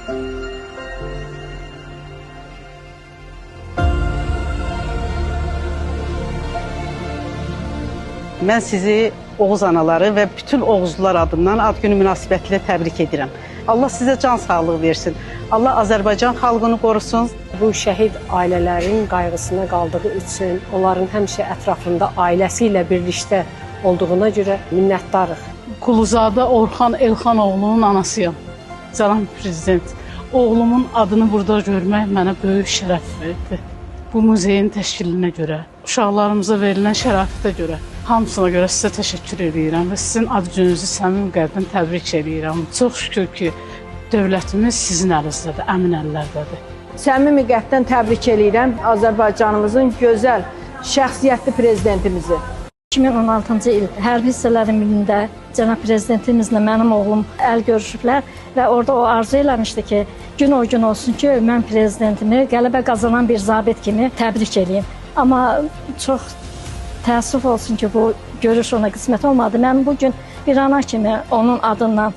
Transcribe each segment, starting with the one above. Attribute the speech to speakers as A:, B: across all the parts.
A: Mən sizi Oğuz anaları və bütün Oğuzlular adından ad günü münasibətilə təbrik edirəm. Allah sizə can sağlığı versin. Allah Azərbaycan xalqını qorusun.
B: Bu şəhid ailələrin qayğısına qaldığı üçün, onların həmişə ətrafında ailəsi ilə birlikdə olduğuna görə minnətdarıq.
C: Quluzadə Orxan Elxanoğlu'nun anasıyam. Cənab Prezident, oğlumun adını burada görmək mənə böyük şərəf verdi. Bu muzeyin təşkilinə görə, uşaqlarımıza verilən şəraitə görə, hamısına görə sizə təşəkkür edirəm və sizin ad gününüzü səmimi qəlbdən təbrik edirəm. Çox şükür ki, dövlətimiz sizin əlinizdədir, əmin əllərdədir.
D: Səmimi qəlbdən təbrik edirəm Azərbaycanımızın gözəl, şəxsiyyətli prezidentimizi.
E: 2016-cı il hərbi hissələrin birində Cənab Prezidentimizlə mənim oğlum əl görüşüblər və orada o arzu eləmişdi ki, gün o gün olsun ki, mən prezidentimi qələbə qazanan bir zabit kimi təbrik edeyim. Amma çox təəssüf olsun ki, bu görüş ona qismət olmadı. Mən bugün bir ana kimi onun adından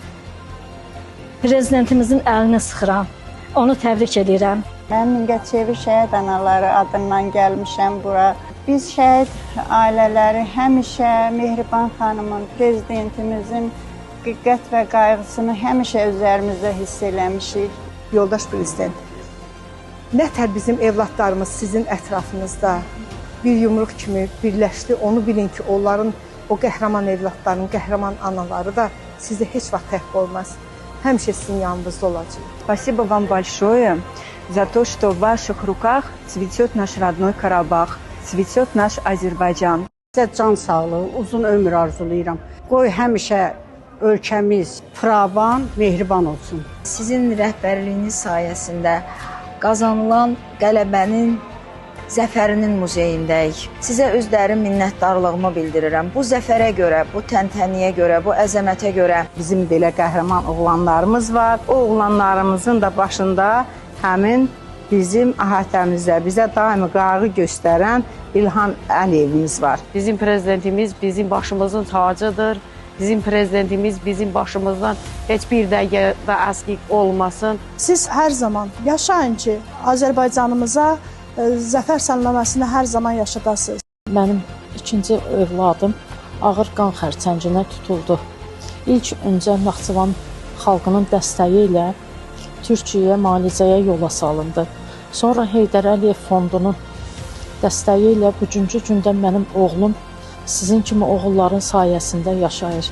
E: prezidentimizin əlini sıxıram, onu təbrik edirəm.
F: Mən Mingəçevir şəhid anaları adından gəlmişəm bura. Biz şəhid ailələri həmişə Mehriban xanımın, prezidentimizin diqqət və qayğısını həmişə üzərimizdə hiss eləmişik.
G: Yoldaş prezident, nətər bizim evlatlarımız sizin ətrafınızda bir yumruq kimi birləşdi, onu bilin ki, onların, o qəhrəman evlatların, qəhrəman anaları da sizi heç vaxt tək olmaz. Həmişə sizin yanınızda olacaq.
H: Спасибо вам большое за то, что в ваших руках цветет наш родной Карабах, цветет наш Azərbaycan.
A: Sizə can sağlığı, uzun ömür arzulayıram. Qoy həmişə ölkəmiz firavan, mehriban olsun.
I: Sizin rəhbərliyiniz sayəsində qazanılan qələbənin zəfərinin muzeyindəyik. Sizə öz dərin minnətdarlığımı bildirirəm. Bu zəfərə görə, bu təntəniyə görə, bu əzəmətə görə.
G: Bizim belə qəhrəman oğlanlarımız var. O oğlanlarımızın da başında həmin bizim əhatəmizdə bizə daimi qayğı göstərən İlham Əliyevimiz var.
J: Bizim prezidentimiz bizim başımızın tacıdır. Bizim prezidentimiz bizim başımızdan heç bir dəqiqə və əskik olmasın.
K: Siz hər zaman yaşayın ki, Azərbaycanımıza zəfər sənəməsini hər zaman yaşadasınız.
B: Mənim ikinci övladım ağır qan xərçənginə tutuldu. İlk öncə Naxçıvan xalqının dəstəyi ilə Türkiyəyə müalicəyə yola salındı. Sonra Heydər Əliyev fondunun dəstəyi ilə bugünkü gündə mənim oğlum sizin kimi oğulların sayəsində yaşayır.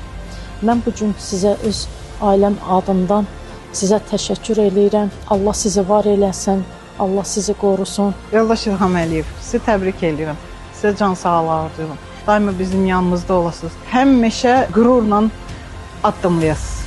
B: Mən bugün sizə öz ailəm adından sizə təşəkkür edirəm. Allah sizi var eləsin, Allah sizi qorusun.
C: Yoldaş İlham Əliyev, sizi təbrik edirəm. Sizə can sağlığı arzulayıram. Daima bizim yanımızda olasınız. Həmişə qürurla addımlayasınız.